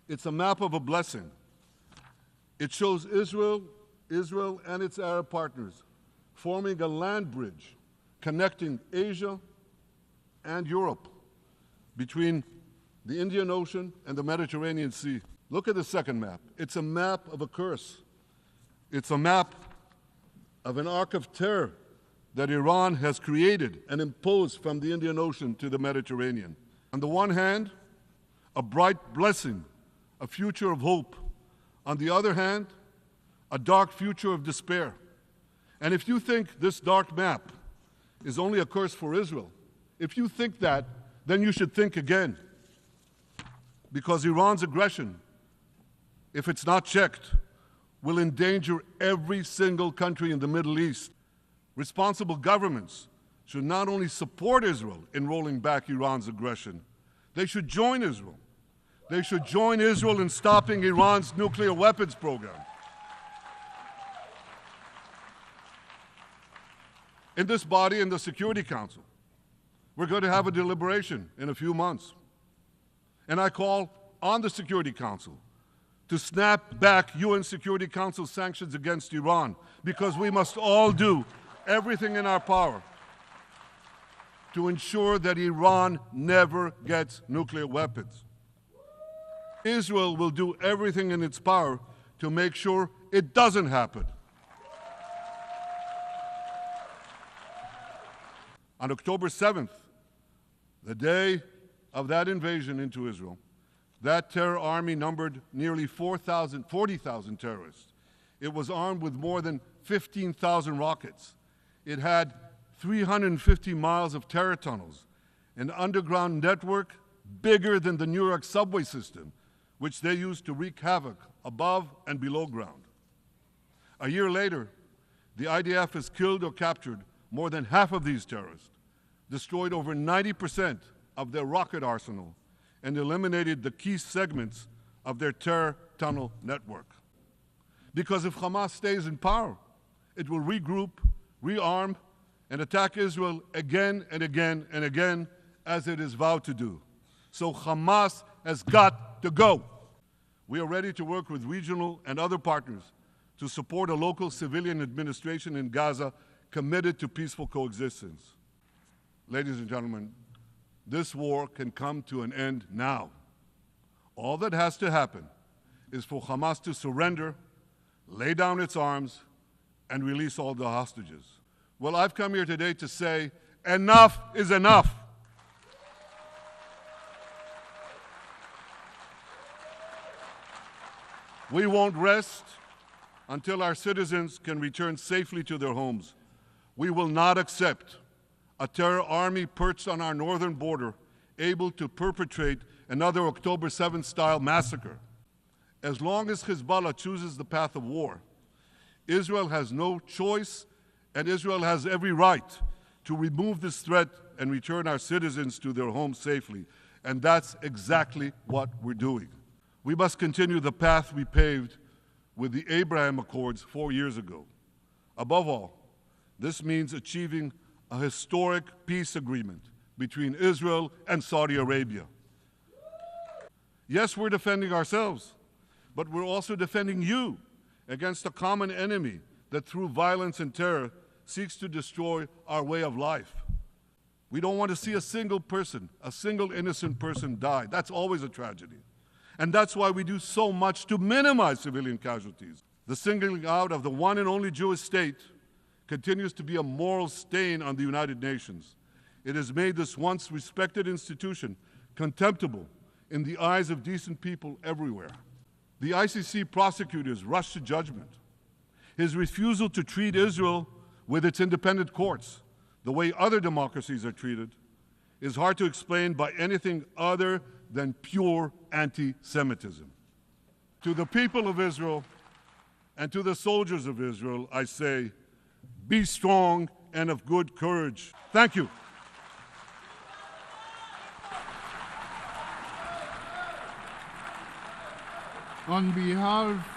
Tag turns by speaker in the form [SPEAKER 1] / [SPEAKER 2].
[SPEAKER 1] It's a map of a blessing. It shows Israel and its Arab partners forming a land bridge connecting Asia and Europe between the Indian Ocean and the Mediterranean Sea. Look at the second map. It's a map of a curse. It's a map of an arc of terror that Iran has created and imposed from the Indian Ocean to the Mediterranean. On the one hand, a bright blessing, a future of hope. On the other hand, a dark future of despair. And if you think this dark map is only a curse for Israel, if you think that, then you should think again. Because Iran's aggression, if it's not checked, will endanger every single country in the Middle East. Responsible governments should not only support Israel in rolling back Iran's aggression, they should join Israel. They should join Israel in stopping Iran's nuclear weapons program. In this body, in the Security Council, we're going to have a deliberation in a few months. And I call on the Security Council to snap back UN Security Council sanctions against Iran, because we must all do everything in our power to ensure that Iran never gets nuclear weapons. Israel will do everything in its power to make sure it doesn't happen. On October 7th, the day of that invasion into Israel, that terror army numbered nearly 40,000 terrorists. It was armed with more than 15,000 rockets. It had 350 miles of terror tunnels, an underground network bigger than the New York subway system, which they used to wreak havoc above and below ground. A year later, the IDF has killed or captured more than half of these terrorists, destroyed over 90% of their rocket arsenal, and eliminated the key segments of their terror tunnel network. Because if Hamas stays in power, it will regroup, rearm, and attack Israel again and again and again, as it is vowed to do. So Hamas has got to go. We are ready to work with regional and other partners to support a local civilian administration in Gaza committed to peaceful coexistence. Ladies and gentlemen, this war can come to an end now. All that has to happen is for Hamas to surrender, lay down its arms, and release all the hostages. Well, I've come here today to say, enough is enough. We won't rest until our citizens can return safely to their homes. We will not accept a terror army perched on our northern border, able to perpetrate another October 7th-style massacre. As long as Hezbollah chooses the path of war, Israel has no choice, and Israel has every right to remove this threat and return our citizens to their homes safely. And that's exactly what we're doing. We must continue the path we paved with the Abraham Accords 4 years ago. Above all, this means achieving a historic peace agreement between Israel and Saudi Arabia. Yes, we're defending ourselves, but we're also defending you against a common enemy that through violence and terror seeks to destroy our way of life. We don't want to see a single person, a single innocent person die. That's always a tragedy. And that's why we do so much to minimize civilian casualties. The singling out of the one and only Jewish state continues to be a moral stain on the United Nations. It has made this once respected institution contemptible in the eyes of decent people everywhere. The ICC prosecutors rushed to judgment. His refusal to treat Israel with its independent courts, the way other democracies are treated, is hard to explain by anything other than pure anti-Semitism. To the people of Israel and to the soldiers of Israel, I say, be strong and of good courage. Thank you.
[SPEAKER 2] On behalf